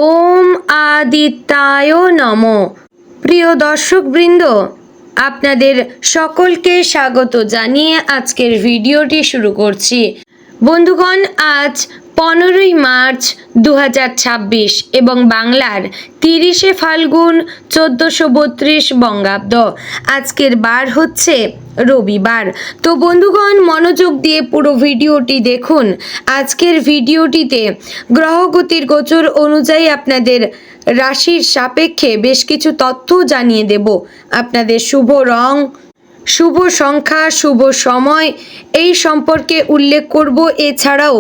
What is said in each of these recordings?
ওম আদিত্যায় নমঃ। প্রিয় দর্শকবৃন্দ, আপনাদের সকলকে স্বাগত জানিয়ে আজকের ভিডিওটি শুরু করছি। বন্ধুগণ, আজ 15ই মার্চ 2026 এবং বাংলার 30শে ফাল্গুন 1432 বঙ্গাব্দ। আজকের বার হচ্ছে রবিবার। তো বন্ধুগণ, মনোযোগ দিয়ে পুরো ভিডিওটি দেখুন। আজকের ভিডিওটিতে গ্রহগতির গোচর অনুযায়ী আপনাদের রাশির সাপেক্ষে বেশ কিছু তথ্য জানিয়ে দেব। আপনাদের শুভ রং, শুভ সংখ্যা, শুভ সময় এই সম্পর্কে উল্লেখ করব। এছাড়াও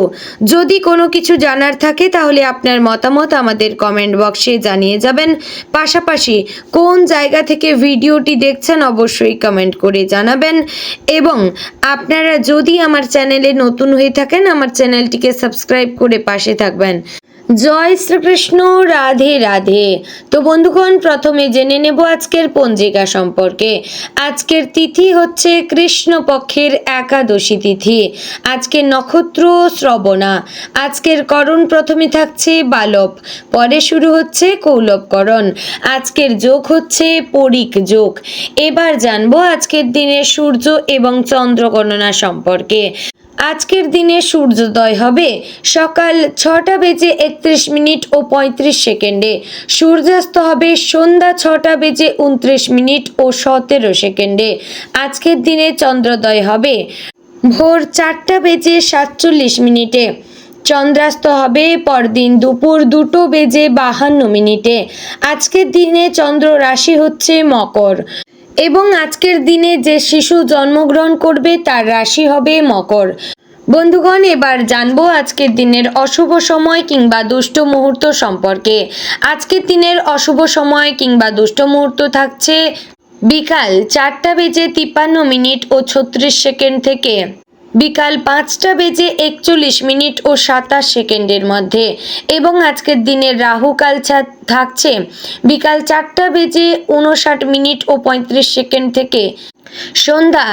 যদি কোনো কিছু জানার থাকে তাহলে আপনার মতামত আমাদের কমেন্ট বক্সে জানিয়ে যাবেন। পাশাপাশি কোন জায়গা থেকে ভিডিওটি দেখছেন অবশ্যই কমেন্ট করে জানাবেন। এবং আপনারা যদি আমার চ্যানেলে নতুন হয়ে থাকেন, আমার চ্যানেলটিকে সাবস্ক্রাইব করে পাশে থাকবেন। জয় শ্রীকৃষ্ণ, রাধে রাধে। তো বন্ধুগণ, প্রথমে জেনে নেব আজকের পঞ্জিকা সম্পর্কে। আজকের তিথি হচ্ছে কৃষ্ণপক্ষের একাদশী তিথি। আজকের নক্ষত্র শ্রবণা। আজকের করণ প্রথমে থাকছে বালব, পরে শুরু হচ্ছে কৌলবকরণ। আজকের যোগ হচ্ছে পরিক যোগ। এবার জানবো আজকের দিনের সূর্য এবং চন্দ্র গণনা সম্পর্কে। আজকের দিনে সূর্যোদয় হবে সকাল 6:31 ও 35 সেকেন্ডে। সূর্যাস্ত হবে সন্ধ্যা 6:29 ও 17 সেকেন্ডে। আজকের দিনে চন্দ্রোদয় হবে ভোর 4:47 চন্দ্রাস্ত হবে পরদিন দুপুর 2:52। আজকের দিনে চন্দ্র রাশি হচ্ছে মকর এবং আজকের দিনে যে শিশু জন্মগ্রহণ করবে তার রাশি হবে মকর। বন্ধুগণ, এবার জানবো আজকের দিনের অশুভ সময় কিংবা দুষ্ট মুহূর্ত সম্পর্কে। আজকের দিনের অশুভ সময় কিংবা দুষ্ট মুহূর্ত থাকছে বিকাল 4:53 ও 36 সেকেন্ড থেকে বিকাল 5:41 ও 27 সেকেন্ডের মধ্যে। এবং আজকের দিনের রাহুকাল থাকছে বিকাল 4:59 ও 35 সেকেন্ড থেকে সন্ধ্যা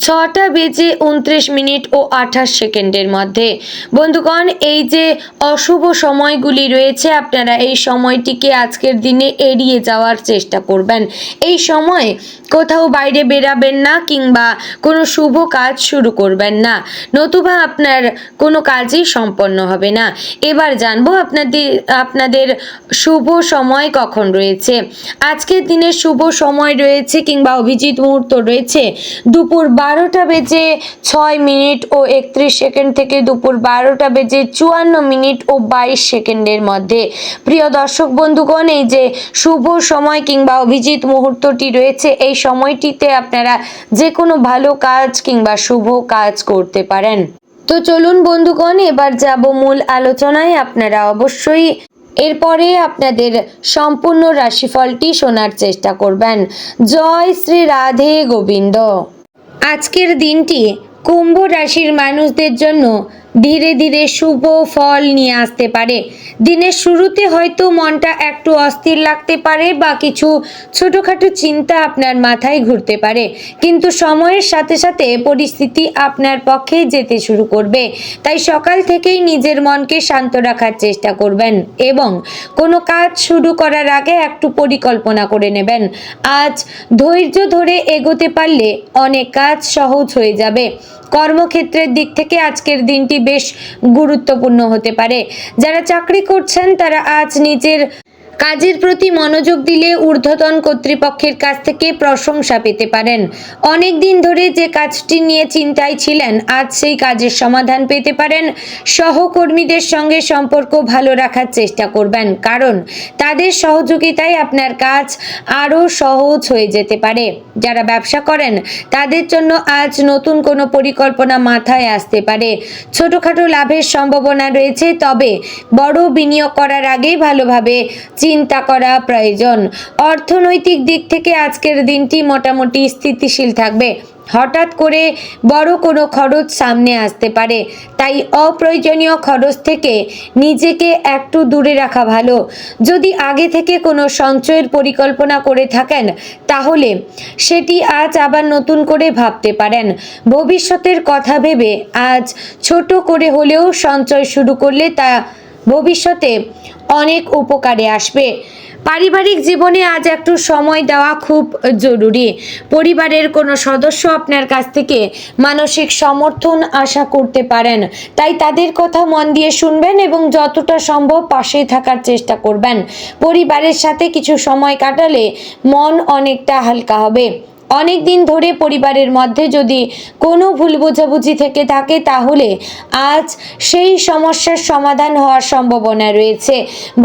6:29 ও 28 সেকেন্ডের মধ্যে। বন্ধুগণ, এই যে অশুভ সময়গুলি রয়েছে, আপনারা এই সময়টিকে আজকের দিনে এড়িয়ে যাওয়ার চেষ্টা করবেন। এই সময় কোথাও বাইরে বেরাবেন না কিংবা কোনো শুভ কাজ শুরু করবেন না, নতুবা আপনার কোনো কাজই সম্পন্ন হবে না। এবার জানবো আপনাদের শুভ সময় কখন রয়েছে। আজকের দিনে শুভ সময় রয়েছে কিংবা অভিজিৎ মুহূর্ত রয়েছে দুপুর 12:06 ও 31 সেকেন্ড থেকে দুপুর 12:54 ও 22 সেকেন্ডের মধ্যে। প্রিয় দর্শক বন্ধুগণ, এই যে শুভ সময় কিংবা অভিজিৎ মুহূর্তটি রয়েছে, এই সময়টিতে আপনারা যে কোনো ভালো কাজ কিংবা শুভ কাজ করতে পারেন। তো চলুন বন্ধুগণ, এবার যাব মূল আলোচনায়। আপনারা অবশ্যই এরপরে আপনাদের সম্পূর্ণ রাশিফলটি শোনার চেষ্টা করবেন। জয় শ্রী রাধে গোবিন্দ। আজকের দিনটি কুম্ভ রাশির মানুষদের জন্য ধীরে ধীরে শুভ ফল নিয়ে আসতে পারে। দিনের শুরুতে হয়তো মনটা একটু অস্থির লাগতে পারে বা কিছু ছোটোখাটো চিন্তা আপনার মাথায় ঘুরতে পারে, কিন্তু সময়ের সাথে সাথে পরিস্থিতি আপনার পক্ষে যেতে শুরু করবে। তাই সকাল থেকেই নিজের মনকে শান্ত রাখার চেষ্টা করবেন এবং কোনো কাজ শুরু করার আগে একটু পরিকল্পনা করে নেবেন। আজ ধৈর্য ধরে এগোতে পারলে অনেক কাজ সহজ হয়ে যাবে। কর্মক্ষেত্রের দিক থেকে আজকের দিনটি বেশ গুরুত্বপূর্ণ হতে পারে। যারা চাকরি করছেন তারা আজ নিজের কাজের প্রতি মনোযোগ দিলে ঊর্ধ্বতন কর্তৃপক্ষের কাছ থেকে প্রশংসা পেতে পারেন। অনেক দিন ধরে যে কাজটি নিয়ে চিন্তায় ছিলেন, আজ সেই কাজের সমাধান পেতে পারেন। সহকর্মীদের সঙ্গে সম্পর্ক ভালো রাখার চেষ্টা করবেন, কারণ তাদের সহযোগিতায় আপনার কাজ আরও সহজ হয়ে যেতে পারে। যারা ব্যবসা করেন তাদের জন্য আজ নতুন কোনো পরিকল্পনা মাথায় আসতে পারে। ছোটোখাটো লাভের সম্ভাবনা রয়েছে, তবে বড় বিনিয়োগ করার আগে ভালোভাবে চিন্তা করা প্রয়োজন। অর্থনৈতিক দিক থেকে আজকের দিনটি মোটামুটি স্থিতিশীল থাকবে। হঠাৎ করে বড় কোনো খরচ সামনে আসতে পারে, তাই অপ্রয়োজনীয় খরচ থেকে নিজেকে একটু দূরে রাখা ভালো। যদি আগে থেকে কোনো সঞ্চয়ের পরিকল্পনা করে থাকেন তাহলে সেটি আজ আবার নতুন করে ভাবতে পারেন। ভবিষ্যতের কথা ভেবে আজ ছোট করে হলেও সঞ্চয় শুরু করলে তা ভবিষ্যতে অনেক উপকারে আসবে। পারিবারিক জীবনে আজ একটু সময় দেওয়া খুব জরুরি। পরিবারের কোনো সদস্য আপনার কাছ থেকে মানসিক সমর্থন আশা করতে পারেন, তাই তাদের কথা মন দিয়ে শুনবেন এবং যতটা সম্ভব পাশে থাকার চেষ্টা করবেন। পরিবারের সাথে কিছু সময় কাটালে মন অনেকটা হালকা হবে। অনেক দিন ধরে পরিবারের মধ্যে যদি কোনো ভুল বোঝাবুঝি থেকে থাকে তাহলে আজ সেই সমস্যার সমাধান হওয়ার সম্ভাবনা রয়েছে।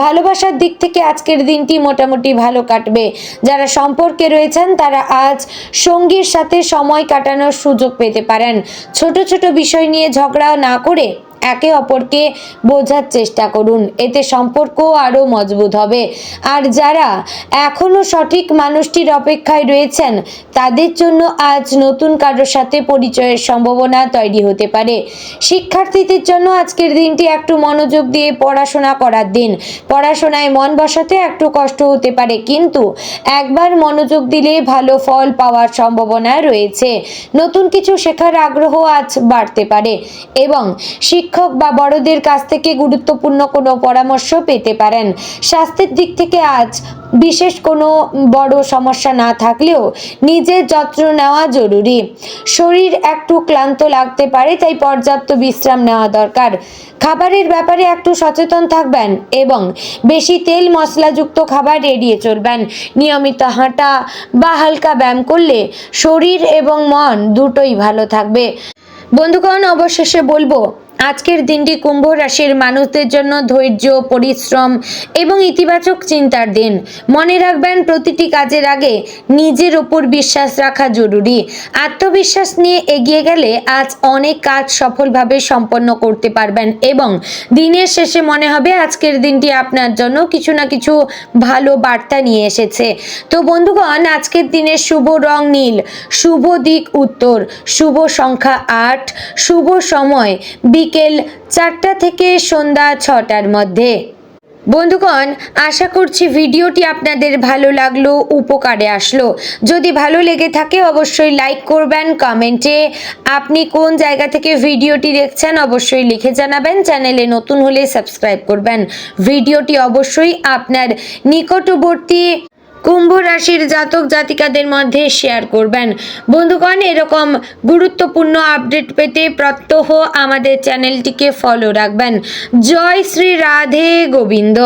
ভালোবাসার দিক থেকে আজকের দিনটি মোটামুটি ভালো কাটবে। যারা সম্পর্কে রয়েছেন তারা আজ সঙ্গীর সাথে সময় কাটানোর সুযোগ পেতে পারেন। ছোট ছোট বিষয় নিয়ে ঝগড়া না করে একে অপরকে বোঝার চেষ্টা করুন, এতে সম্পর্ক আরও মজবুত হবে। আর যারা এখনও সঠিক মানুষটির অপেক্ষায় রয়েছেন তাদের জন্য আজ নতুন কারোর সাথে পরিচয়ের সম্ভাবনা তৈরি হতে পারে। শিক্ষার্থীদের জন্য আজকের দিনটি একটু মনোযোগ দিয়ে পড়াশোনা করার দিন। পড়াশোনায় মন বসাতে একটু কষ্ট হতে পারে, কিন্তু একবার মনোযোগ দিলে ভালো ফল পাওয়ার সম্ভাবনা রয়েছে। নতুন কিছু শেখার আগ্রহ আজ বাড়তে পারে এবং শিক্ষক বা বড়দের কাছ থেকে গুরুত্বপূর্ণ কোনো পরামর্শ পেতে পারেন। স্বাস্থ্যের দিক থেকে আজ বিশেষ কোনো বড় সমস্যা না থাকলেও নিজের যত্ন নেওয়া জরুরি। শরীর একটু ক্লান্ত লাগতে পারে, তাই পর্যাপ্ত বিশ্রাম নেওয়া দরকার। খাবারের ব্যাপারে একটু সচেতন থাকবেন এবং বেশি তেল মশলাযুক্ত খাবার এড়িয়ে চলবেন। নিয়মিত হাঁটা বা হালকা ব্যায়াম করলে শরীর এবং মন দুটোই ভালো থাকবে। বন্ধুগণ, অবশেষে বলবো আজকের দিনটি কুম্ভ রাশির মানুষদের জন্য ধৈর্য, পরিশ্রম এবং ইতিবাচক চিন্তার দিন। মনে রাখবেন, প্রতিটি কাজের আগে নিজের ওপর বিশ্বাস রাখা জরুরি। আত্মবিশ্বাস নিয়ে এগিয়ে গেলে আজ অনেক কাজ সফলভাবে সম্পন্ন করতে পারবেন এবং দিনের শেষে মনে হবে আজকের দিনটি আপনার জন্য কিছু না কিছু ভালো বার্তা নিয়ে এসেছে। তো বন্ধুগণ, আজকের দিনের শুভ রং নীল, শুভ দিক উত্তর, শুভ সংখ্যা 8, শুভ সময় বিকেল 4টা থেকে সন্ধ্যা 6টার মধ্যে। বন্ধুগণ, আশা করছি ভিডিওটি আপনাদের ভালো লাগলো, উপকারে আসলো। যদি ভালো লেগে থাকে অবশ্যই লাইক করবেন। কমেন্টে আপনি কোন জায়গা থেকে ভিডিওটি দেখছেন অবশ্যই লিখে জানাবেন। চ্যানেলে নতুন হলে সাবস্ক্রাইব করবেন। ভিডিওটি অবশ্যই আপনার নিকটবর্তী কুম্ভ রাশির জাতক জাতিকাদের মধ্যে শেয়ার করবেন। বন্ধুগণ, এরকম গুরুত্বপূর্ণ আপডেট পেতে প্রত্যহ আমাদের চ্যানেলটিকে ফলো রাখবেন। জয় শ্রী রাধে গোবিন্দ।